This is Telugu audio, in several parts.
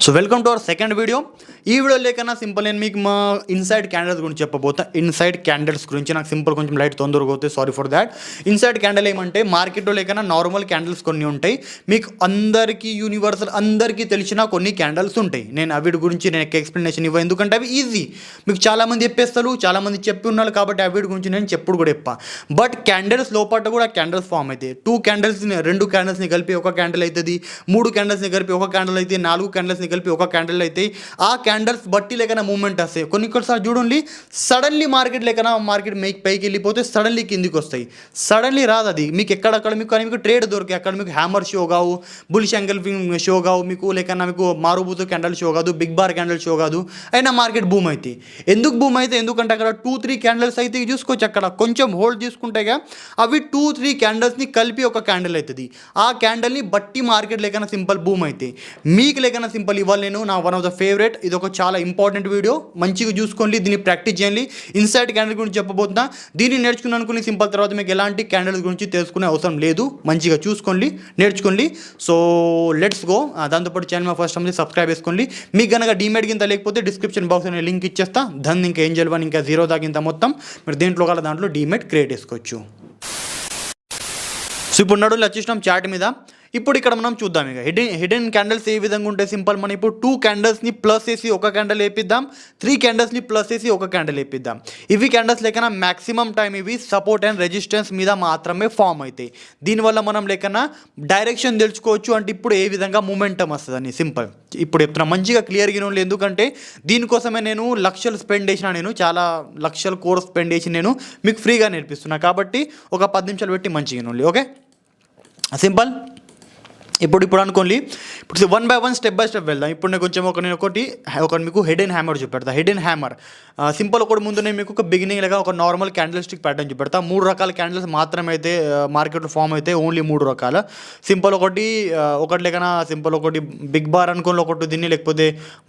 So welcome to our second video. ఈ వీడియో లేకన్నా సింపుల్ నేను మీకు మా ఇన్సైడ్ క్యాండిల్స్ గురించి చెప్పబోతా. ఇన్సైడ్ క్యాండిల్స్ గురించి నాకు సింపుల్ కొంచెం లైట్ తొందరగా అవుతాయి, sorry for that. Inside candle ఏమంటే మార్కెట్లో లేకన్నా నార్మల్ క్యాండిల్స్ కొన్ని ఉంటాయి, మీకు అందరికీ యూనివర్సల్ అందరికీ తెలిసిన కొన్ని క్యాండిల్స్ ఉంటాయి. నేను వీటి గురించి నేను ఎక్స్ప్లెనేషన్ ఇవ్వ, ఎందుకంటే అవి ఈజీ, మీకు చాలామంది చెప్పేస్తారు, చాలామంది చెప్పి ఉన్నారు కాబట్టి వీటి గురించి నేను చెప్పుడు కూడా చెప్పా. బట్ క్యాండిల్స్ లోపల కూడా క్యాండిల్స్ ఫామ్ అవుతాయి. రెండు క్యాండిల్స్ని కలిపి ఒక క్యాండిల్ అవుతుంది, 3 క్యాండిల్స్ని కలిపి ఒక క్యాండిల్ అయితే, 4 క్యాండిల్స్ని కలిపి ఒక క్యాండిల్ అయితే ఆ క్యాండిల్స్ బట్టి లేకన్నా మూమెంట్ వస్తాయి. కొన్నిసారి చూడండి సడన్లీ మార్కెట్ పైకి వెళ్ళిపోతే సడన్లీ కిందికి వస్తాయి, సడన్లీ రాదు. అది మీకు ఎక్కడక్కడ మీకు ట్రేడ్ దొరికాయి, అక్కడ మీకు హ్యామర్ షో కావు, బులిష్ యాంగిల్ షో కావు, మీకు లేకన్నా మీకు మారుబూతు క్యాండిల్ షో కాదు, బిగ్ బార్ క్యాండిల్ షో కాదు, అయినా మార్కెట్ బూమ్ అవుతాయి. ఎందుకు బూమ్ అయితే, ఎందుకంటే అక్కడ 2-3 క్యాండిల్స్ అయితే చూసుకోవచ్చు, అక్కడ కొంచెం హోల్డ్ తీసుకుంటేగా అవి 2-3 క్యాండిల్స్ని కలిపి ఒక క్యాండిల్ అవుతుంది. ఆ క్యాండిల్ని బట్టి మార్కెట్ లేకన్నా సింపుల్ బూమ్ అవుతాయి. మీకు లేకన్నా సింపుల్ ఇవాళ నేను నా వన్ ఆఫ్ ద ఫేవరెట్, ఇది ఒక చాలా ఇంపార్టెంట్ వీడియో, మంచిగా చూసుకోండి, దీన్ని ప్రాక్టీస్ చేయండి. ఇన్సైడ్ క్యాండిల్ గురించి చెప్పబోతున్నా, దీన్ని నేర్చుకుని అనుకుని సింపుల్ తర్వాత మీకు ఎలాంటి క్యాండిల్స్ గురించి తెలుసుకునే అవసరం లేదు, మంచిగా చూసుకోండి, నేర్చుకోండి. So let's go. దాంతోపాటు ఛానల్ ఫస్ట్ టైం సబ్స్క్రైబ్ చేసుకోండి. మీకు కనుక డీమేట్ కింద లేకపోతే డిస్క్రిప్షన్ బాక్స్ అనే లింక్ ఇచ్చేస్తా, దాన్ని ఇంకా ఏంజల్ 1 ఇంకా 0 దాకింత మొత్తం మీరు దాంట్లో డీమేట్ క్రియేట్ చేసుకోవచ్చు. సో ఇప్పుడు నడులు వచ్చేసినాం చార్ట్ మీద. ఇప్పుడు ఇక్కడ మనం చూద్దాం, ఇక హిడెన్ క్యాండిల్స్ ఏ విధంగా ఉంటాయి. సింపుల్, మనం ఇప్పుడు 2 క్యాండిల్స్ని ప్లస్ వేసి ఒక క్యాండిల్ వేపిద్దాం, 3 క్యాండిల్స్ని ప్లస్ వేసి ఒక క్యాండిల్ వేపిద్దాం. ఇవి క్యాండిల్స్ లేకన్నా మ్యాక్సిమం టైం ఇవి సపోర్ట్ అండ్ రెసిస్టెన్స్ మీద మాత్రమే ఫామ్ అవుతాయి. దీనివల్ల మనం లేకన్నా డైరెక్షన్ తెలుసుకోవచ్చు, అంటే ఇప్పుడు ఏ విధంగా మూమెంటం వస్తుందని. సింపుల్ ఇప్పుడు చెప్తున్నా, మంచిగా క్లియర్గా ఉంది, ఎందుకంటే దీనికోసమే నేను లక్షలు స్పెండ్ చేసిన, నేను చాలా లక్షల కోర్స్ స్పెండ్ చేసి నేను మీకు ఫ్రీగా నేర్పిస్తున్నా, కాబట్టి ఒక 10 నిమిషాలు పెట్టి మంచిగా ఉంది. Okay, simple. ఇప్పుడు అనుకోండి, ఇప్పుడు 1 by 1 స్టెప్ బై స్టెప్ వెళ్దాం. ఇప్పుడు నేను ఒకటి మీకు హిడెన్ హ్యామర్ చూపెడతా. హిడెన్ హ్యామర్ సింపుల్, ఒకటి ముందు నేను మీకు ఒక బిగినింగ్ లాగా ఒక నార్మల్ క్యాండిల్ స్టిక్ ప్యాటర్న్ చూపెడతా. 3 రకాల క్యాండిల్స్ మాత్రమే అయితే మార్కెట్లో ఫామ్ అయితే, ఓన్లీ 3 రకాల. సింపుల్ ఒకటి లేకనా సింపుల్ ఒకటి బిగ్ బార్ అనుకోండి, ఒకటి దీన్ని, లేకపోతే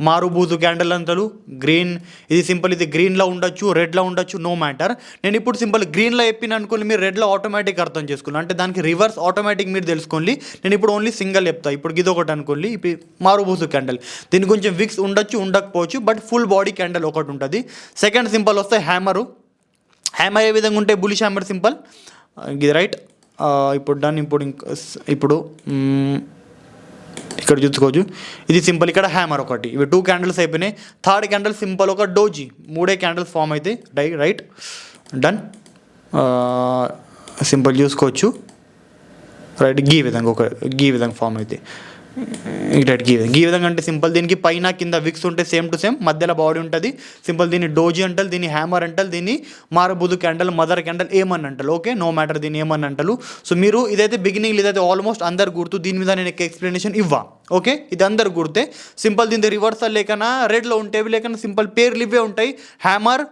మారుబూజు క్యాండిల్ అంటారు గ్రీన్. ఇది సింపుల్, ఇది గ్రీన్లో ఉండొచ్చు, రెడ్లో ఉండొచ్చు, నో మ్యాటర్. నేను ఇప్పుడు సింపుల్ గ్రీన్లో చెప్పిన అనుకోండి, మీరు రెడ్లో ఆటోమేటిక్ అర్థం చేసుకోండి, అంటే దానికి రివర్స్ ఆటోమేటిక్ మీరు తెలుసుకోండి. నేను ఇప్పుడు ఓన్లీ సింగిల్ చెప్తా. ఇప్పుడు ఇది ఒకటి అనుకోండి, ఇప్పుడు మారుబూసు క్యాండిల్, దీనికి కొంచెం విక్స్ ఉండొచ్చు, ఉండకపోవచ్చు, బట్ ఫుల్ బాడీ క్యాండిల్ ఒకటి ఉంటుంది. సెకండ్ సింపుల్ వస్తే హ్యామర్ ఏ విధంగా ఉంటే బులిష్ హ్యామర్ సింపుల్, ఇది రైట్. ఇప్పుడు డన్. ఇప్పుడు ఇక్కడ చూసుకోవచ్చు, ఇది సింపుల్, ఇక్కడ హ్యామర్ ఒకటి. ఇవి 2 క్యాండిల్స్ అయిపోయినాయి. థర్డ్ క్యాండిల్ సింపుల్ ఒక డోజీ, 3 క్యాండిల్స్ ఫామ్ అయితే రైట్. డన్. సింపుల్ చూసుకోవచ్చు, రైట్. గీ విధంగా ఫామ్ అయితే రైట్. గీ విధంగా అంటే సింపుల్, దీనికి పైన కింద విక్స్ ఉంటే సేమ్ టు సేమ్, మధ్యలో బాడీ ఉంటుంది. సింపుల్, దీన్ని డోజీ అంటారు, దీన్ని హ్యామర్ అంటారు, దీన్ని మారుబుదు క్యాండల్, మదర్ క్యాండల్ ఏమని అంటారు. ఓకే, నో మ్యాటర్, దీన్ని ఏమని అంటారు. సో మీరు ఇదైతే బిగినింగ్, ఇదైతే ఆల్మోస్ట్ అందరు గుర్తు, దీని మీద నేను ఎక్స్ప్లెనేషన్ ఇవ్వా. ఓకే, ఇది అందరు గుర్తే. సింపుల్, దీని రివర్సల్ లేకన్నా రెడ్లో ఉంటేవి, లేకన్నా సింపుల్ పేర్లు ఇవే ఉంటాయి. హ్యామర్,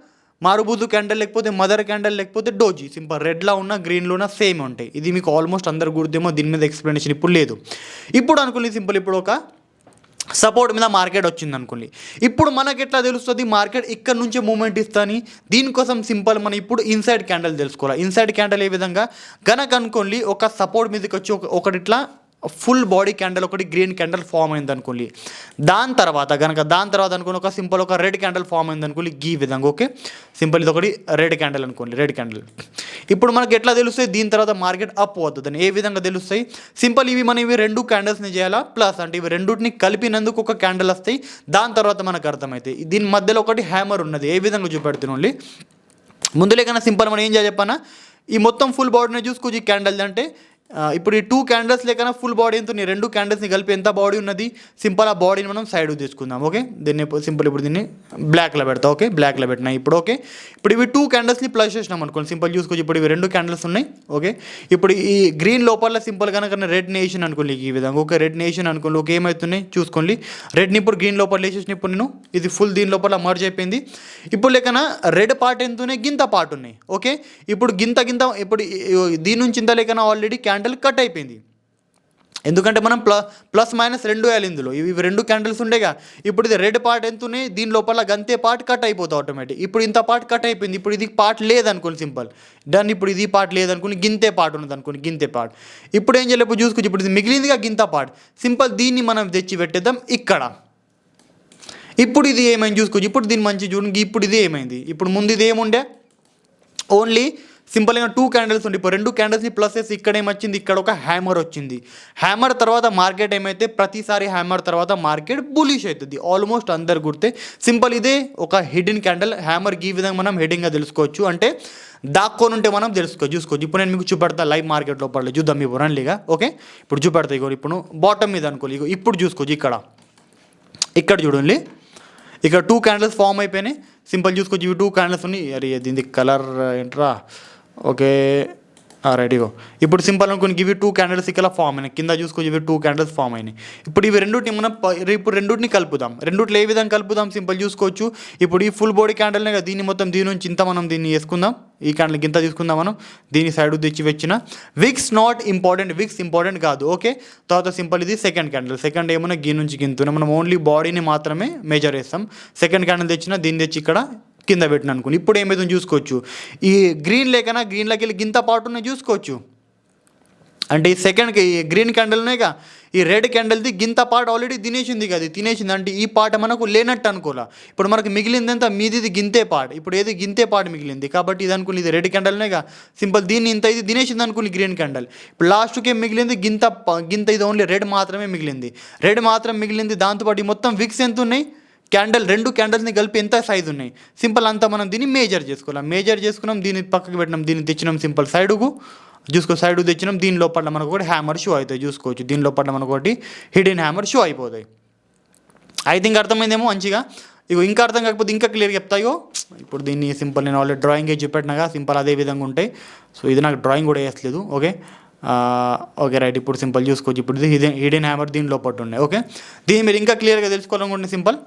మారుబూదు క్యాండల్, లేకపోతే మదర్ క్యాండల్, లేకపోతే డోజీ. సింపుల్ రెడ్లో ఉన్న గ్రీన్లో ఉన్న సేమ్ ఉంటాయి. ఇది మీకు ఆల్మోస్ట్ అందరు గుర్తేమో, దీని మీద ఎక్స్ప్లెనేషన్ ఇప్పుడు లేదు. ఇప్పుడు అనుకోండి సింపుల్, ఇప్పుడు ఒక సపోర్ట్ మీద మార్కెట్ వచ్చింది అనుకోండి, ఇప్పుడు మనకి ఎట్లా తెలుస్తుంది మార్కెట్ ఇక్కడ నుంచే మూమెంట్ ఇస్తాని. దీనికోసం సింపుల్ మనం ఇప్పుడు ఇన్సైడ్ క్యాండల్ తెలుసుకోవాలి. ఇన్సైడ్ క్యాండల్ ఏ విధంగా కనుక అనుకోండి, ఒక సపోర్ట్ మీదకి వచ్చి ఒకటి ఇట్లా ఫుల్ బాడీ క్యాండల్, ఒకటి గ్రీన్ క్యాండల్ ఫామ్ అయింది అనుకోండి. దాని తర్వాత అనుకోండి ఒక సింపుల్ ఒక రెడ్ క్యాండల్ ఫామ్ అయింది అనుకోండి, ఈ విధంగా. ఓకే, సింపుల్, ఇది ఒకటి రెడ్ క్యాండల్ అనుకోండి, రెడ్ క్యాండల్. ఇప్పుడు మనకి ఎట్లా తెలుస్తాయి దీని తర్వాత మార్కెట్ అప్ అవుతుందని, ఏ విధంగా తెలుస్తాయి. సింపుల్, ఇవి 2 క్యాండిల్స్ని చేయాలా ప్లస్, అంటే ఇవి రెండుని కలిపినందుకు ఒక క్యాండిల్ వస్తాయి. దాని తర్వాత మనకు అర్థమవుతాయి. దీని మధ్యలో ఒకటి హ్యామర్ ఉన్నది, ఏ విధంగా చూపెడుతున్నాండి. ముందులే కన్నా సింపుల్ మనం ఏం చేయాలి చెప్పానా, ఈ మొత్తం ఫుల్ బాడీని చూసుకోవచ్చు ఈ క్యాండిల్. అంటే ఇప్పుడు ఈ 2 క్యాండిల్స్ లేకన్నా ఫుల్ బాడీ ఎంత, 2 క్యాండిల్స్ని కలిపి ఎంత బాడీ ఉన్నది. సింపుల్, ఆ బాడీని మనం సైడ్ తీసుకుందాం. ఓకే, దీన్ని సింపుల్ ఇప్పుడు దీన్ని బ్లాక్లో పెడతా. ఓకే, బ్లాక్లో పెట్టినా ఇప్పుడు. ఓకే, ఇప్పుడు ఇవి 2 క్యాండిల్స్ని ప్లస్ చేసినాం అనుకోండి, సింపుల్ చూసుకోవచ్చు. ఇప్పుడు ఇవి 2 క్యాండిల్స్ ఉన్నాయి. ఓకే, ఇప్పుడు ఈ గ్రీన్ లోపల సింపుల్ కనుక రెడ్ నేషన్ అనుకోండి, ఈ విధంగా. ఓకే, రెడ్ నేషన్ అనుకోండి. ఓకే, ఏమవుతున్నాయి చూసుకోండి, రెడ్ని ఇప్పుడు గ్రీన్ లోపల వేసేసిన. ఇప్పుడు నేను ఇది ఫుల్ దీని లోపల మర్జ్ అయిపోయింది. ఇప్పుడు లేకన్నా రెడ్ పార్ట్ ఎంత ఉన్నాయి, గింత పార్ట్ ఉన్నాయి. ఓకే, ఇప్పుడు గింత ఇప్పుడు దీని నుంచి ఇంత లేకన్నా ఆల్రెడీ క్యాండిల్ కట్ అయిపోయింది. ఎందుకంటే మనం ప్లస్ మైనస్ 2 వేయాలి ఇందులో. ఇవి 2 క్యాండిల్స్ ఉండేగా. ఇప్పుడు ఇది రెడ్ పార్ట్ ఎంత ఉన్నాయి, దీని లోపల గంతే పార్ట్ కట్ అయిపోతుంది ఆటోమేటిక్. ఇప్పుడు ఇంత పార్ట్ కట్ అయిపోయింది. ఇప్పుడు ఇది పార్ట్ లేదనుకోండి, సింపుల్ డన్. ఇప్పుడు ఇది పార్ట్ లేదనుకోండి, గింతే పార్ట్ ఉన్నది అనుకోండి, గింతే పార్ట్. ఇప్పుడు ఏం చేయలేదు, ఇప్పుడు చూసుకోవచ్చు, ఇప్పుడు ఇది మిగిలిందిగా గింత పార్ట్. సింపుల్, దీన్ని మనం తెచ్చి పెట్టేద్దాం ఇక్కడ. ఇప్పుడు ఇది ఏమైంది చూసుకోవచ్చు. ఇప్పుడు దీన్ని మంచి చూడండి. ఇప్పుడు ఇది ఏమైంది, ఇప్పుడు ముందు ఇది ఏముండే ఓన్లీ సింపుల్గా 2 క్యాండిల్స్ ఉండి ఇప్పుడు 2 క్యాండిల్స్ని ప్లస్ చేసి ఇక్కడ ఏమొచ్చింది, ఇక్కడ ఒక హ్యామర్ వచ్చింది. హ్యామర్ తర్వాత మార్కెట్ ఏమైతే ప్రతిసారి హ్యామర్ తర్వాత మార్కెట్ బులిష్ అవుతుంది ఆల్మోస్ట్ అందరు గుర్తే. సింపుల్ ఇదే ఒక హిడెన్ క్యాండిల్ హ్యామర్. ఈ విధంగా మనం హెడింగ్గా తెలుసుకోవచ్చు, అంటే దాక్కొని ఉంటే మనం చూసుకోవచ్చు. ఇప్పుడు నేను మీకు చూపెడతా లైవ్ మార్కెట్లో పడలేదు చూద్దాం ఇప్పుడు రన్లీగా. ఓకే ఇప్పుడు చూపెడతా. ఇగో ఇప్పుడు బాటమ్ మీద అనుకోవాలి. ఇగో ఇప్పుడు చూసుకోవచ్చు. ఇక్కడ చూడండి, ఇక్కడ 2 క్యాండిల్స్ ఫామ్ అయిపోయినాయి. సింపుల్ చూసుకోవచ్చు. ఇవి 2 క్యాండిల్స్ ఉన్నాయి. అరే దీనికి కలర్ ఏంట్రా, ఓకే రైట్. ఇగో ఇప్పుడు సింపుల్ అనుకోని ఇవి 2 క్యాండిల్స్ ఇక్కడ ఫామ్ అయినాయి. కింద చూసుకోవచ్చు ఇవి 2 క్యాండిల్స్ ఫామ్ అయినాయి. ఇప్పుడు ఇవి రెండుటిని మనం ఇప్పుడు రెండుటిని కలుపుదాం. రెండుట్లో ఏ విధంగా కలుపుదాం సింపుల్ చూసుకోవచ్చు. ఇప్పుడు ఈ ఫుల్ బాడీ క్యాండిల్నే కదా, దీన్ని మొత్తం దీని నుంచి ఇంత మనం దీన్ని వేసుకుందాం. ఈ క్యాండిల్ గింత తీసుకుందాం మనం, దీని సైడ్ తెచ్చి వచ్చిన wicks not important, wicks important కాదు. ఓకే తర్వాత సింపుల్ ఇది సెకండ్ క్యాండిల్. సెకండ్ ఏమన్నా గీ నుంచి గింతున్నా మనం ఓన్లీ బాడీని మాత్రమే మెజర్ చేస్తాం. సెకండ్ క్యాండిల్ తెచ్చిన దీన్ని తెచ్చి ఇక్కడ కింద పెట్టిన అనుకోండి. ఇప్పుడు ఏమైతే చూసుకోవచ్చు, ఈ గ్రీన్ లేకనా గ్రీన్లోకి వెళ్ళి గింత పాటు ఉన్నాయి చూసుకోవచ్చు. అంటే ఈ సెకండ్కి ఈ గ్రీన్ క్యాండిల్నేగా ఈ రెడ్ క్యాండిల్ది గింత పార్ట్ ఆల్రెడీ తినేసింది కదా, తినేసింది అంటే ఈ పార్ట్ మనకు లేనట్టు అనుకోలే. ఇప్పుడు మనకు మిగిలింది ఎంత, మీది గింతే పార్ట్. ఇప్పుడు ఏది గింతే పార్ట్ మిగిలింది కాబట్టి ఇది అనుకుని ఇది రెడ్ క్యాండిల్నేగా సింపుల్. దీన్ని ఇంత ఇది తినేసింది అనుకుని గ్రీన్ క్యాండిల్. ఇప్పుడు లాస్ట్కి మిగిలింది గింత ఇది ఓన్లీ రెడ్ మాత్రమే మిగిలింది. రెడ్ మాత్రం మిగిలింది. దాంతోపాటు మొత్తం విక్స్ ఎంత ఉన్నాయి, క్యాండిల్ 2 క్యాండిల్స్ని కలిపి ఎంత సైజు ఉన్నాయి సింపుల్ అంతా మనం దీన్ని మేజర్ చేసుకోవాలి. మేజర్ చేసుకున్నాం, దీన్ని పక్కకి పెట్టినాం, దీన్ని తెచ్చినాం సింపుల్ సైడుకు చూసుకో. సైడ్ తెచ్చినాం, దీని లోపల మనకు ఒకటి హ్యామర్ షో అవుతాయి చూసుకోవచ్చు. దీని లోపల మనకు ఒకటి హిడెన్ హ్యామర్ షో అయిపోతాయి. ఐ థింక్ అర్థమైందేమో మంచిగా. ఇగో ఇంకా అర్థం కాకపోతే ఇంకా క్లియర్గా చెప్తాయో. ఇప్పుడు దీన్ని సింపుల్ నేను ఆల్రెడీ డ్రాయింగ్ చూపెట్టినాగా సింపుల్ అదే విధంగా ఉంటాయి. సో ఇది నాకు డ్రాయింగ్ కూడా వేయట్లేదు. Okay right. ఇప్పుడు సింపుల్ చూసుకోవచ్చు. ఇప్పుడు ఇది హిడెన్ హ్యామర్ దీని లోపల ఉన్నాయి. ఓకే దీన్ని మీరు ఇంకా క్లియర్గా తెలుసుకోవాలనుకుంటే సింపుల్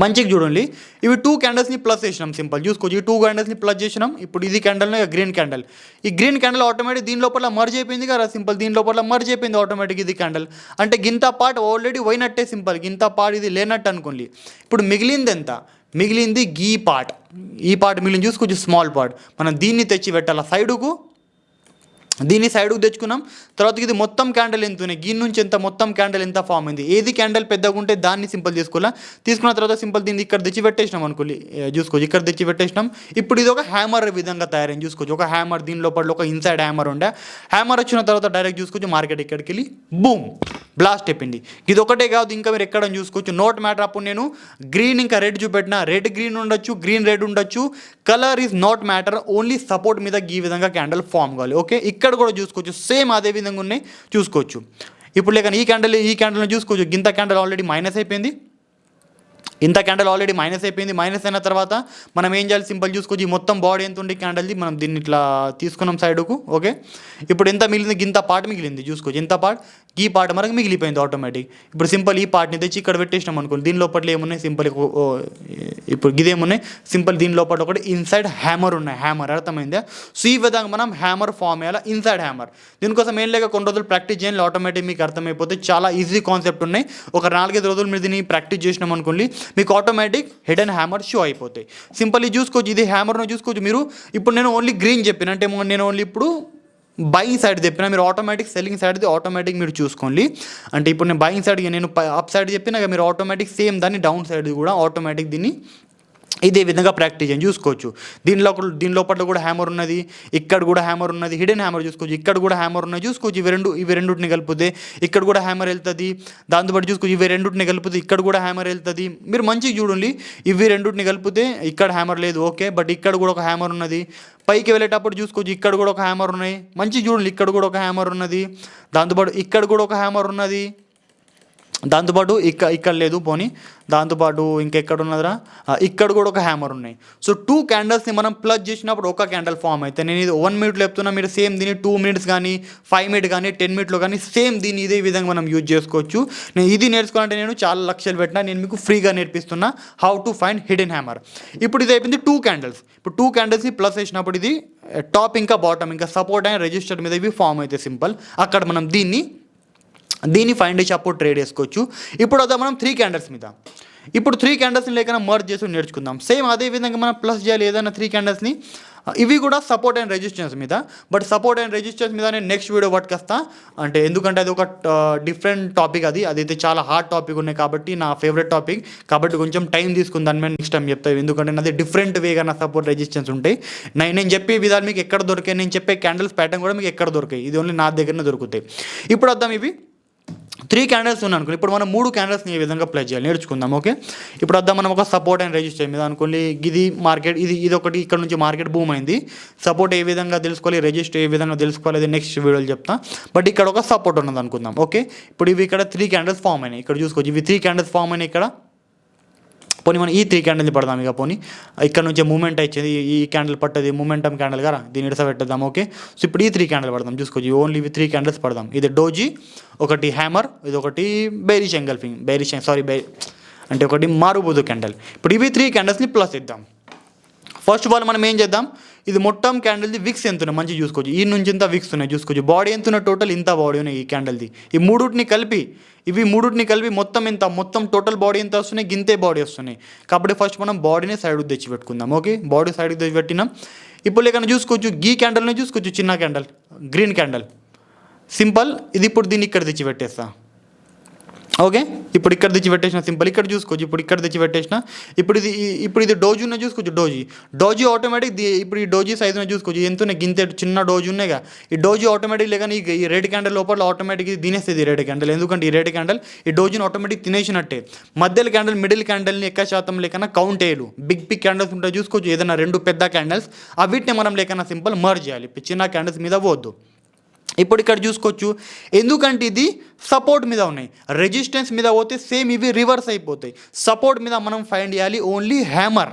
మంచిగా చూడండి. ఇవి 2 క్యాండిల్స్ని ప్లస్ చేసినాం సింపుల్ చూసుకోవచ్చు. ఈ 2 క్యాండిల్స్ని ప్లస్ చేసినాం. ఇప్పుడు ఇది క్యాండిల్నే గ్రీన్ క్యాండిల్. ఈ గ్రీన్ క్యాండిల్ ఆటోమేటిక్ దీని లోపల మర్జ్ అయిపోయింది కదా సింపుల్. దీని లోపల మర్జ్ అయిపోయింది ఆటోమేటిక్ ఇది క్యాండిల్. అంటే గింత పార్ట్ ఆల్రెడీ పోయినట్టే సింపుల్. గింత పార్ట్ ఇది లేనట్టు అనుకోండి. ఇప్పుడు మిగిలింది ఎంత, మిగిలింది ఈ పార్ట్. ఈ పార్ట్ మిగిలింది చూసుకోవచ్చు స్మాల్ పార్ట్. మనం దీన్ని తెచ్చి పెట్టాలి సైడుకు. దీన్ని సైడ్కు తెచ్చుకున్నాం. తర్వాత ఇది మొత్తం క్యాండిల్ ఎంత ఉన్నాయి, దీని నుంచి ఎంత మొత్తం క్యాండిల్ ఎంత ఫామ్ అయింది. ఏది క్యాండిల్ పెద్దగా ఉంటే దాన్ని సింపుల్ తీసుకోవాలా. తీసుకున్న తర్వాత సింపుల్ దీన్ని ఇక్కడ తెచ్చి పెట్టేసినాం అనుకోండి చూసుకోవచ్చు. ఇక్కడ తెచ్చి పెట్టేసినాం. ఇప్పుడు ఇది ఒక హ్యామర్ విధంగా తయారైంది చూసుకోవచ్చు. ఒక హ్యామర్ దీని లోపల ఒక ఇన్సైడ్ హ్యామర్ ఉండే. హ్యామర్ వచ్చిన తర్వాత డైరెక్ట్ చూసుకోవచ్చు మార్కెట్ ఇక్కడికి వెళ్ళి బూమ్ బ్లాస్ట్ అయిపోయింది. ఇది ఒకటే కాదు, ఇంకా మీరు ఎక్కడ చూసుకోవచ్చు. Note matter. అప్పుడు నేను గ్రీన్ ఇంకా రెడ్ చూపెట్టిన, రెడ్ గ్రీన్ ఉండొచ్చు, గ్రీన్ రెడ్ ఉండొచ్చు. Colour is not matter, only support మీద ఈ విధంగా క్యాండిల్ ఫామ్ కావాలి. ఓకే ఇక్కడ కూడా చూసుకోవచ్చు సేమ్ అదే విధంగా ఉన్నాయి చూసుకోవచ్చు. ఇప్పుడు లేక ఈ క్యాండిల్ని చూసుకోవచ్చు. గింత క్యాండిల్ ఆల్రెడీ మైనస్ అయిపోయింది. ఇంత క్యాండిల్ ఆల్రెడీ మైనస్ అయిపోయింది. మైనస్ అయిన తర్వాత మనం ఏం చేయాలి సింపుల్ చూసుకోవచ్చు. ఈ మొత్తం బాడీ ఎంత ఉండే క్యాండిల్ది మనం దీన్ని ఇట్లా తీసుకున్నాం సైడుకు. ఓకే ఇప్పుడు ఎంత మిగిలింది, గింత పార్ట్ మిగిలింది చూసుకోవచ్చు. ఇంత పార్ట్ ఈ పార్ట్ మనకు మిగిలిపోయింది ఆటోమేటిక్. ఇప్పుడు సింపుల్ ఈ పార్ట్ని తెచ్చి ఇక్కడ పెట్టేసినాం అనుకోండి. దీని లోపల ఏమున్నాయి సింపుల్, ఇప్పుడు ఇదేమున్నాయి సింపుల్ దీని లోపల ఒకటి ఇన్సైడ్ హ్యామర్ ఉన్నాయి. హ్యామర్ అర్థమైందా. సో ఈ విధంగా మనం హ్యామర్ ఫామ్ అయ్యాలి, ఇన్సైడ్ హ్యామర్. దీనికోసం ఏం లేక కొన్ని రోజులు ప్రాక్టీస్ చేయాలి, ఆటోమేటిక్ మీకు అర్థమైపోతే. చాలా ఈజీ కాన్సెప్ట్ ఉన్నాయి. ఒక 4-5 రోజులు మీరు దీన్ని ప్రాక్టీస్ చేసినాం అనుకోండి, మీకు ఆటోమేటిక్ హిడెన్ హ్యామర్ షో అయిపోతాయి. సింపుల్ ఇది చూసుకోవచ్చు. ఇది హ్యామర్ను చూసుకోవచ్చు మీరు. ఇప్పుడు నేను ఓన్లీ గ్రీన్ చెప్పిన, అంటే నేను ఓన్లీ ఇప్పుడు బయింగ్ సైడ్ చెప్పిన, మీరు ఆటోమేటిక్ సెల్లింగ్ సైడ్ది ఆటోమేటిక్ మీరు చూసుకోండి. అంటే ఇప్పుడు నేను బయింగ్ సైడ్ నేను అప్ సైడ్ చెప్పిన, మీరు ఆటోమేటిక్ సేమ్ దాన్ని డౌన్ సైడ్ కూడా ఆటోమేటిక్ దీన్ని ఇదే విధంగా ప్రాక్టీస్ చేయండి చూసుకోవచ్చు. దీని లోపల కూడా హ్యామర్ ఉన్నది, ఇక్కడ కూడా హ్యామర్ ఉన్నది, హిడెన్ హ్యామర్ చూసుకోవచ్చు. ఇక్కడ కూడా హ్యామర్ ఉన్నది చూసుకోవచ్చు. ఇవి రెండుటిని కలిపితే ఇక్కడ కూడా హ్యామర్ వెళ్తుంది. దాంతోపాటు చూసుకోవచ్చు ఇవి రెండుటిని కలిపితే ఇక్కడ కూడా హ్యామర్ వెళ్తుంది. మీరు మంచిగా చూడండి. ఇవి రెండుటిని కలిపితే ఇక్కడ హ్యామర్ లేదు ఓకే, బట్ ఇక్కడ కూడా ఒక హ్యామర్ ఉన్నది. పైకి వెళ్ళేటప్పుడు చూసుకోవచ్చు ఇక్కడ కూడా ఒక హ్యామర్ ఉన్నాయి. మంచిగా చూడండి ఇక్కడ కూడా ఒక హ్యామర్ ఉన్నది. దాంతోపాటు ఇక్కడ కూడా ఒక హ్యామర్ ఉన్నది. దాంతోపాటు ఇక్కడ లేదు పోనీ. దాంతోపాటు ఇంకెక్కడ ఉన్నదిరా, ఇక్కడ కూడా ఒక హ్యామర్ ఉన్నాయి. సో 2 క్యాండిల్స్ని మనం ప్లస్ చేసినప్పుడు ఒక క్యాండిల్ ఫామ్ అయితే. నేను ఇది 1 మినిట్లో చెప్తున్నా, మీరు సేమ్ దీన్ని 2 మినిట్స్ కానీ 5 మినిట్స్ కానీ 10 మినిట్లో కానీ సేమ్ దీన్ని ఇదే విధంగా మనం యూజ్ చేసుకోవచ్చు. నేను ఇది నేర్చుకోవాలంటే నేను చాలా లక్షలు పెట్టినా, నేను మీకు ఫ్రీగా నేర్పిస్తున్నా how to find hidden hammer. ఇప్పుడు ఇది అయిపోయింది 2 క్యాండిల్స్. ఇప్పుడు 2 క్యాండిల్స్ని ప్లస్ చేసినప్పుడు ఇది టాప్ ఇంకా బాటమ్ ఇంకా సపోర్ట్ అండ్ రెజిస్టర్ మీద ఇవి ఫామ్ అయితే సింపుల్. అక్కడ మనం దీన్ని ఫైండ్ చేసి అప్పుడు ట్రేడ్ చేసుకోవచ్చు. ఇప్పుడు వద్దాం మనం 3 క్యాండిల్స్ మీద. ఇప్పుడు 3 క్యాండిల్స్ని లేకన్నా మర్జ్ చేసి నేర్చుకుందాం. సేమ్ అదే విధంగా మనం ప్లస్ చేయాలి ఏదైనా 3 క్యాండిల్స్ని. ఇవి కూడా సపోర్ట్ అండ్ రెసిస్టెన్స్ మీద. బట్ సపోర్ట్ అండ్ రెసిస్టెన్స్ మీద నేను నెక్స్ట్ వీడియో పట్టుకొస్తా. అంటే ఎందుకంటే అది ఒక డిఫరెంట్ టాపిక్, అదైతే చాలా హార్డ్ టాపిక్ ఉన్నాయి కాబట్టి, నా ఫేవరెట్ టాపిక్ కాబట్టి కొంచెం టైం తీసుకుని దాని మీద నెక్స్ట్ టైం చెప్తాను. ఎందుకంటే నాది డిఫరెంట్ వేగా నా సపోర్ట్ రెసిస్టెన్స్ ఉంటాయి. నేను చెప్పే విధాలు మీకు ఎక్కడ దొరికాయి, నేను చెప్పే క్యాండిల్స్ ప్యాటర్న్ కూడా మీకు ఎక్కడ దొరికాయి, ఇది ఓన్లీ నా దగ్గరనే దొరుకుతాయి. ఇప్పుడు వద్దాం, ఇవి 3 క్యాండిల్స్ ఉన్నాయి అనుకోండి. ఇప్పుడు మనం 3 క్యాండిల్స్ని ఏ విధంగా ప్లే చేయాలి నేర్చుకుందాం. ఓకే, ఇప్పుడు వద్దాం మనం ఒక సపోర్ట్ అండ్ రెసిస్టెన్స్ మీద అనుకోండి. ఇది మార్కెట్, ఇది ఒకటి ఇక్కడ నుంచి మార్కెట్ బూమ్ అయింది. సపోర్ట్ ఏ విధంగా తెలుసుకోవాలి, రెసిస్టర్ ఏ విధంగా తెలుసుకోవాలి, అది నెక్స్ట్ వీడియోలో చెప్తా. బట్ ఇక్కడ ఒక సపోర్ట్ ఉన్నది అనుకుందాం. ఓకే, ఇప్పుడు ఇవి ఇక్కడ 3 క్యాండిల్స్ ఫామ్ అయినాయి. ఇక్కడ చూసుకోవచ్చు, ఇవి 3 క్యాండిల్స్ ఫామ్ అయినాయి. ఇక్కడ పోనీ మనం ఈ 3 క్యాండిల్ని పడదాం. ఇక పోనీ ఇక్కడ నుంచి మూమెంట్ వచ్చింది, ఈ క్యాండిల్ పట్టది మూమెంటం క్యాండిల్ కదా, దీన్ని ఇడస పెట్టేద్దాం. ఓకే, సో ఇప్పుడు ఈ 3 క్యాండిల్ పడదాం. చూసుకోవచ్చు, ఓన్లీ ఇవి 3 క్యాండిల్స్ పడదాం. ఇది డోజీ, ఒకటి హ్యామర్, ఇది ఒకటి బేరిష్ ఎంగల్ఫింగ్, అంటే ఒకటి మారుబోదు క్యాండిల్. ఇప్పుడు ఇవి 3 క్యాండిల్స్ని ప్లస్ ఇద్దాం. ఫస్ట్ ఆఫ్ ఆల్ మనం ఏం చేద్దాం, ఇది మొత్తం క్యాండిల్ది విక్స్ ఎంత ఉన్నాయి మంచిగా చూసుకోవచ్చు. ఈ నుంచి ఇంత విక్స్ ఉన్నాయి చూసుకోవచ్చు. బాడీ ఎంత ఉన్నాయి, టోటల్ ఇంత బాడీ ఉన్నాయి ఈ క్యాండిల్ది. ఈ మూడుటిని కలిపి మొత్తం టోటల్ బాడీ ఎంత వస్తున్నాయి, గింతే బాడీ వస్తున్నాయి. కాబట్టి ఫస్ట్ మనం బాడీని సైడ్ తెచ్చి పెట్టుకుందాం. ఓకే, బాడీ సైడ్ తెచ్చి పెట్టినాం. ఇప్పుడు లేకన్నా చూసుకోవచ్చు, గీ క్యాండిల్ని చూసుకోవచ్చు, చిన్న క్యాండిల్, గ్రీన్ క్యాండిల్, సింపుల్. ఇది ఇప్పుడు దీన్ని ఇక్కడ తెచ్చి పెట్టేస్తా. ఓకే, ఇప్పుడు ఇక్కడ తెచ్చి పెట్టేసిన సింపుల్. ఇక్కడ చూసుకోవచ్చు, ఇప్పుడు ఇక్కడ తెచ్చి పెట్టేసిన. ఇప్పుడు ఇది డోజీ ఉన్నాయి చూసుకోవచ్చు, డోజీ ఆటోమేటిక్. ఇప్పుడు ఈ డోజీ సైజ్ ఉన్నాయి చూసుకోవచ్చు, ఎంత ఉన్నాయి, గింతే చిన్న డోజీ ఉన్నాయిగా. ఈ డోజీ ఆటోమేటిక్ లేక ఈ రెడ్ క్యాండిల్ లోపల ఆటోమేటిక్ తినేస్తుంది రెడ్ క్యాండిల్. ఎందుకంటే ఈ రెడ్ క్యాండిల్ ఈ డోజీని ఆటోమేటిక్ తినేసినట్టే. మిడిల్ క్యాండిల్ని ఎక్కువ శాతం లేకన్నా కౌంట్ వేయలు. బిగ్ క్యాండిల్స్ ఉంటాయి చూసుకోవచ్చు, ఏదైనా 2 పెద్ద క్యాండిల్స్, అవిటిని మనం లేకన్నా సింపుల్ మర్జ్ చేయాలి, చిన్న క్యాండిల్స్ మీద పోవద్దు. ఇప్పుడు ఇక్కడ చూసుకోవచ్చు, ఎందుకంటే ఇది సపోర్ట్ మీద ఉన్నాయి. రెసిస్టెన్స్ మీద పోతే సేమ్ ఇవి రివర్స్ అయిపోతాయి. సపోర్ట్ మీద మనం ఫైండ్ చేయాలి only hammer.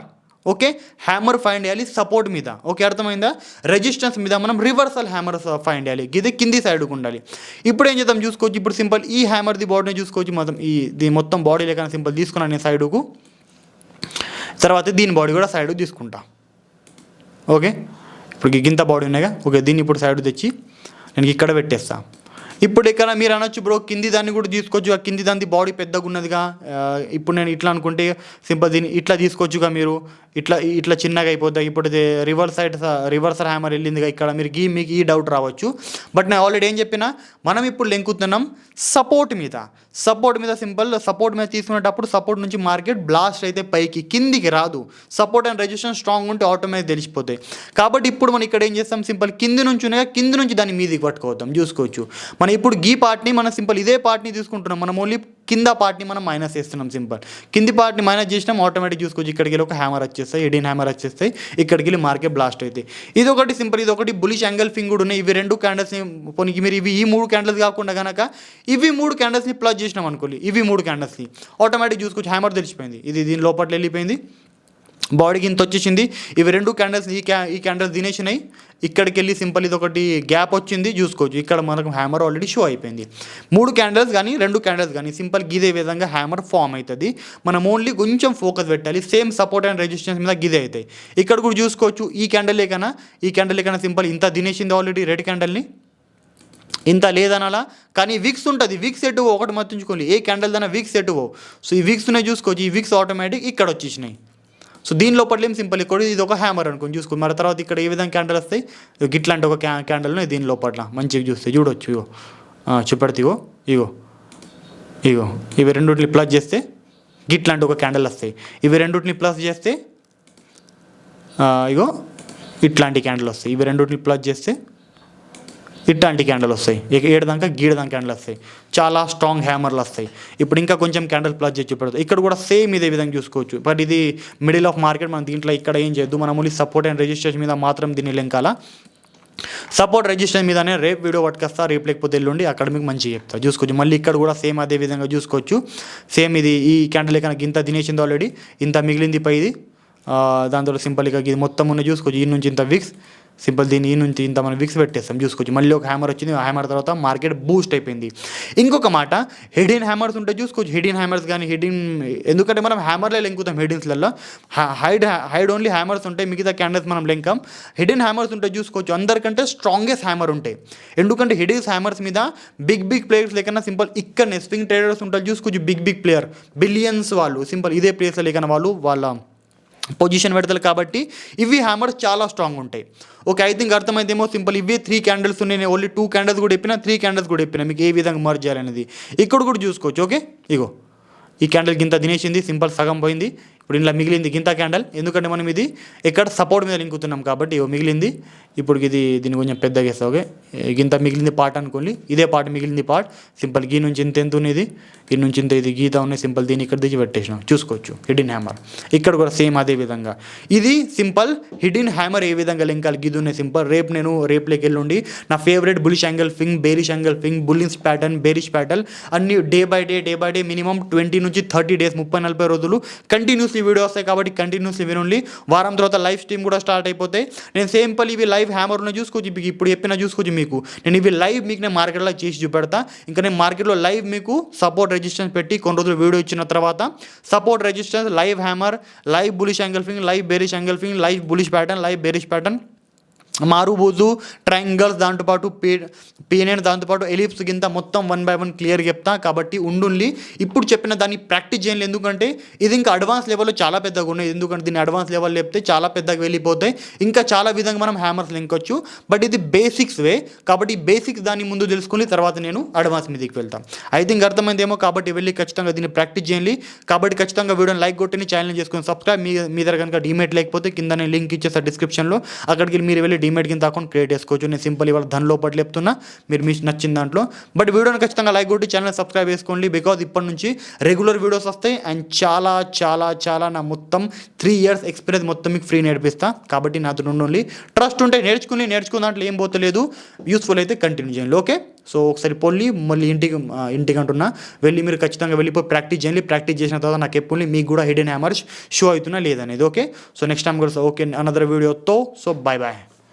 Okay, hammer find చేయాలి సపోర్ట్ మీద. ఓకే, అర్థమైందా? రెసిస్టెన్స్ మీద మనం రివర్సల్ హ్యామర్ ఫైండ్ చేయాలి, ఇది కింది సైడ్కి ఉండాలి. ఇప్పుడు ఏం చేద్దాం చూసుకోవచ్చు, ఇప్పుడు సింపుల్ ఈ హ్యామర్ది బాడీని చూసుకోవచ్చు. దీని మొత్తం బాడీ లేక సింపుల్ తీసుకున్నాను నేను సైడుకు. తర్వాత దీని బాడీ కూడా సైడ్ తీసుకుంటా. ఓకే, ఇప్పుడు గింత బాడీ ఉన్నాయిగా. ఓకే, దీన్ని ఇప్పుడు సైడ్ తెచ్చి నేను ఇక్కడ పెట్టేస్తా. ఇప్పుడు ఇక్కడ మీరు అనొచ్చు, బ్రో కింది దాన్ని కూడా తీసుకోవచ్చు, ఆ కింది దాన్ని బాడీ పెద్దగా ఉన్నదిగా. ఇప్పుడు నేను ఇట్లా అనుకుంటే సింపుల్ దీన్ని ఇట్లా తీసుకోవచ్చుగా, మీరు ఇట్లా చిన్నగా అయిపోతాయి. ఇప్పుడు రివర్సల్ హ్యామర్ వెళ్ళిందిగా ఇక్కడ, మీకు ఈ డౌట్ రావచ్చు. బట్ నేను ఆల్రెడీ ఏం చెప్పినా, మనం ఇప్పుడు లెంకుతున్నాం సపోర్ట్ మీద సింపుల్. సపోర్ట్ మీద తీసుకునేటప్పుడు సపోర్ట్ నుంచి మార్కెట్ బ్లాస్ట్ అయితే పైకి, కిందికి రాదు. సపోర్ట్ అండ్ రెసిస్టెన్స్ స్ట్రాంగ్ ఉంటే ఆటోమేటిక్ తెలిసిపోతాయి. కాబట్టి ఇప్పుడు మనం ఇక్కడ ఏం చేస్తాం, సింపుల్ కింది నుంచి దాన్ని మీదికి పట్టుకోవద్దాం. చూసుకోవచ్చు, మనం ఇప్పుడు ఈ పార్ట్ని మనం సింపుల్ ఇదే పార్ట్ని తీసుకుంటున్నాం. మనం ఓన్లీ కింద పార్ట్ని మనం మైనస్ చేస్తున్నాం. సింపుల్ కింది పార్ట్ని మైనస్ చేసినాం, ఆటోమేటిక్ చూసుకోవచ్చు, ఇక్కడికి వెళ్ళి ఒక హ్యామర్ వచ్చేస్తాయి, ఎడిన్ హ్యామర్ వచ్చేస్తాయి, ఇక్కడికి వెళ్ళి మార్కెట్ బ్లాస్ట్ అవుతాయి. ఇది ఒకటి సింపుల్. ఇది ఒకటి బులిష్ యాంగిల్ ఫింగ్ కూడా ఉన్నాయి. ఇవి 2 క్యాండిల్స్ని పోనీకి మీరు ఈ 3 క్యాండిల్స్ కాకుండా కనుక ఇవి 3 క్యాండిల్స్ని ప్లస్ చేసినాం అనుకోండి, ఇవి 3 క్యాండిల్స్ని ఆటోమేటిక్ చూసుకోవచ్చు హ్యామర్ తెలిసిపోయింది. ఇది దీని లోపల వెళ్ళిపోయింది, బాడీకి ఇంత వచ్చేసింది. ఇవి 2 క్యాండిల్స్ ఈ క్యాండిల్స్ తినేసినాయి, ఇక్కడికి వెళ్ళి సింపుల్ ఇది ఒకటి గ్యాప్ వచ్చింది చూసుకోవచ్చు. ఇక్కడ మనకు హ్యామర్ ఆల్రెడీ షో అయిపోయింది. 3 క్యాండిల్స్ కానీ 2 క్యాండిల్స్ కానీ సింపుల్ గిదే విధంగా హ్యామర్ ఫామ్ అవుతుంది. మనం ఓన్లీ కొంచెం ఫోకస్ పెట్టాలి. సేమ్ సపోర్ట్ అండ్ రెసిస్టెన్స్ మీద గిదే అవుతాయి. ఇక్కడ కూడా చూసుకోవచ్చు, ఈ క్యాండిల్ లేకన్నా సింపుల్ ఇంత తినేసింది ఆల్రెడీ రెడ్ క్యాండిల్ని, ఇంత లేదనాలా. కానీ విక్స్ ఉంటుంది, విక్స్ ఎటు ఒకటి మర్తుంచుకోండి, ఏ క్యాండిల్ దానా విక్స్ ఎటు. సో ఈ విక్స్ ఉన్నాయి చూసుకోవచ్చు, ఈ విక్స్ ఆటోమేటిక్ ఇక్కడ వచ్చేసినాయి. సో దీని లోపల ఏం సింపుల్ ఇక్కడ ఇది ఒక హ్యామర్ అనుకోండి చూసుకో. మరి తర్వాత ఇక్కడ ఏ విధంగా క్యాండిల్ వస్తాయి, ఇట్లాంటి ఒక క్యాండిల్ని దీని లోపల మంచిగా చూస్తే చూడవచ్చు. చూపెడితే ఇగో ఇవి 2 ప్లస్ చేస్తే గిట్లాంటి ఒక క్యాండిల్ వస్తాయి. ఇవి 2 ప్లస్ చేస్తే ఇట్లాంటి క్యాండిల్ వస్తాయి. ఇవి 2 ప్లస్ చేస్తే ఇట్లాంటి క్యాండిల్ వస్తాయి. ఏడదాకా గీడదాకా క్యాండిల్ వస్తాయి, చాలా స్ట్రాంగ్ హ్యామర్లు వస్తాయి. ఇప్పుడు ఇంకా కొంచెం క్యాండిల్ ప్లస్ చేసి చూపెడతాయి. ఇక్కడ కూడా సేమ్ ఇదే విధంగా చూసుకోవచ్చు. బట్ ఇది మిడిల్ ఆఫ్ మార్కెట్, మనం దీంట్లో ఇక్కడ ఏం చేయొద్దు. మనం ఓన్లీ సపోర్ట్ అండ్ రెసిస్టెన్స్ మీద మాత్రం దీన్ని లెంకాల. సపోర్ట్ రెసిస్టెన్స్ మీదనే రేపు వీడియో పట్టుకొస్తా, రేపు లేకపోతే ఎల్లుండి అక్కడ మీకు మంచిగా చెప్తా చూసుకోవచ్చు. మళ్ళీ ఇక్కడ కూడా సేమ్ అదే విధంగా చూసుకోవచ్చు. సేమ్ ఇది ఈ క్యాండిల్ కనుక ఇంత తినేసింది ఆల్రెడీ, ఇంత మిగిలింది పైది. దాని తర్వాత సింపుల్ ఇక ఇది మొత్తం ఉన్న చూసుకోవచ్చు, ఈ నుంచి ఇంత విక్స్ సింపుల్ దీని ఈ నుంచి ఇంత మనం విక్స్ పెట్టేస్తాం చూసుకోవచ్చు. మళ్ళీ ఒక హ్యామర్ వచ్చింది, ఆ హ్యామర్ తర్వాత మార్కెట్ బూస్ట్ అయిపోయింది. ఇంకొక మాట, హిడెన్ హ్యామర్స్ ఉంటే చూసుకోవచ్చు. హిడెన్ హ్యామర్స్ కానీ ఎందుకంటే మనం హ్యామర్లే లెంకుతాం హెడిన్స్లలో, హైడ్ ఓన్లీ హ్యామర్స్ ఉంటాయి, మిగతా క్యాండిల్స్ మనం లెంకాం. హిడెన్ హ్యామర్స్ ఉంటే చూసుకోవచ్చు, అందరికంటే స్ట్రాంగెస్ట్ హ్యామర్ ఉంటాయి. ఎందుకంటే హిడెన్స్ హ్యామర్స్ మీద బిగ్ ప్లేయర్స్ లేకన్నా సింపుల్ ఇక్కడ స్వింగ్ ట్రేడర్స్ ఉంటారు చూసుకోవచ్చు, బిగ్ ప్లేయర్ బిలియన్స్ వాళ్ళు సింపుల్ ఇదే ప్లేస్లో లేకన్నా వాళ్ళు వాళ్ళ పొజిషన్ పెడతారు కాబట్టి ఇవి హ్యామర్స్ చాలా స్ట్రాంగ్ ఉంటాయి. ఓకే, ఐ థింక్ అర్థమైందేమో. సింపుల్ ఇవే 3 క్యాండిల్స్ ఉన్నాయి, నేను ఓన్లీ 2 క్యాండిల్స్ కూడా చెప్పిన, 3 క్యాండిల్స్ కూడా చెప్పిన మీకు ఏ విధంగా మర్జ్ చేయాలనేది. ఇక్కడ కూడా చూసుకోవచ్చు. ఓకే, ఇగో ఈ క్యాండిల్ గింత తినేసింది, సింపుల్ సగం పోయింది. ఇప్పుడు ఇలా మిగిలింది గింత క్యాండిల్, ఎందుకంటే మనం ఇది ఎక్కడ సపోర్ట్ మీద లింకుతున్నాం కాబట్టి మిగిలింది. ఇప్పుడు ఇది దీన్ని కొంచెం పెద్దగా వేస్తా. ఓకే, గింత మిగిలింది పార్ట్ అనుకోండి, ఇదే పార్ట్ మిగిలింది పార్ట్. సింపుల్ గీ నుంచి ఎంత ఉన్నది, ఈ నుంచి ఇంత ఇది గీత ఉన్నాయి. సింపుల్ దీన్ని ఇక్కడ తెచ్చి పెట్టేసినాం చూసుకోవచ్చు. హిడెన్ హ్యామర్ ఇక్కడ కూడా సేమ్ అదే విధంగా. ఇది సింపుల్ హిడెన్ హ్యామర్ ఏ విధంగా లింకాలి గీది ఉన్నాయి సింపుల్. రేపులోకి వెళ్ళండి నా favourite bullish angle ఫింగ్, bearish angle ఫింగ్, బుల్లిన్స్ pattern, bearish pattern అన్ని డే బై డే మినిమం 20 నుంచి 30 డేస్ 30-40 రోజులు కంటిన్యూస్లీ వీడియో వస్తాయి కాబట్టి కంటిన్యూస్లీ వినండి. వారం తర్వాత లైవ్ స్ట్రీమ్ కూడా స్టార్ట్ అయిపోతాయి. నేను సింపుల్ ఇవి లైవ్ హ్యామర్ ఉన్న చూసుకోవచ్చు, ఇప్పుడు చెప్పిన చూసుకోవచ్చు. మీకు నేను ఇవి లైవ్ మీకు నేను మార్కెట్లో చేసి చూపెడతా. ఇంకా నేను మార్కెట్లో లైవ్ మీకు సపోర్ట్ రెసిస్టెన్స్ పెట్టి కొన్ని రోజులు వీడియో ఇచ్చిన తర్వాత support resistance, live hammer, live bullish engulfing, live bearish engulfing, live bullish pattern, live bearish pattern, Marubozu, triangles, దాంతోపాటు పీనియన్, దాంతోపాటు ఎలిప్స్ కింద మొత్తం 1 by 1 క్లియర్ చెప్తా. కాబట్టి ఉండుండి ఇప్పుడు చెప్పిన దాన్ని ప్రాక్టీస్ చేయాలి. ఎందుకంటే ఇది ఇంకా అడ్వాన్స్ లెవెల్లో చాలా పెద్దగా ఉన్నాయి. ఎందుకంటే దీన్ని అడ్వాన్స్ లెవెల్ చెప్తే చాలా పెద్దగా వెళ్ళిపోతాయి. ఇంకా చాలా విధంగా మనం హ్యామర్స్ లింకొచ్చు. బట్ ఇది బేసిక్స్ వే కాబట్టి ఈ బేసిక్స్ దాన్ని ముందు తెలుసుకుని తర్వాత నేను అడ్వాన్స్ మీదకి వెళ్తాను. ఐ థింక్ అర్థమైందేమో. కాబట్టి వెళ్ళి ఖచ్చితంగా దీన్ని ప్రాక్టీస్ చేయండి. కాబట్టి ఖచ్చితంగా వీడియోని లైక్ కొట్టి ఛానల్ చేసుకొని సబ్స్క్రైబ్. మీ దగ్గర కనుక డీమేట్ లేకపోతే కింద నేను లింక్ ఇచ్చేస్తా డిస్క్రిప్షన్లో, అక్కడికి మీరు వెళ్ళి డీమేట్ కింద అకౌంట్ క్రియేట్ చేసుకోవచ్చు. నేను సింపుల్ ఇవాళ దాని లోపల చెప్తున్నా, మీరు మీకు నచ్చిన దాంట్లో. బట్ వీడియోని ఖచ్చితంగా లైక్ కొట్టి ఛానల్ సబ్స్క్రైబ్ చేసుకోండి. బికాజ్ ఇప్పటి నుంచి రెగ్యులర్ వీడియోస్ వస్తాయి అండ్ చాలా చాలా చాలా నా మొత్తం 3 years ఎక్స్పీరియన్స్ మొత్తం మీకు ఫ్రీ నేర్పిస్తా. కాబట్టి నాతో ఓన్లీ ట్రస్ట్ ఉంటే నేర్చుకున్న దాంట్లో ఏం పోతలేదు, యూస్ఫుల్ అయితే కంటిన్యూ చేయండి. ఓకే, సో ఒకసారి మళ్ళీ ఇంటికి అంటున్నా వెళ్ళి మీరు ఖచ్చితంగా వెళ్ళిపోయి ప్రాక్టీస్ చేయండి. ప్రాక్టీస్ చేసిన తర్వాత నాకు ఎప్పుడు మీకు కూడా హిడెన్ హ్యామర్స్ షో అవుతున్నా లేదనేది. ఓకే, సో నెక్స్ట్ టైం కూడా ఓకే అనదర్ వీడియోతో. So by.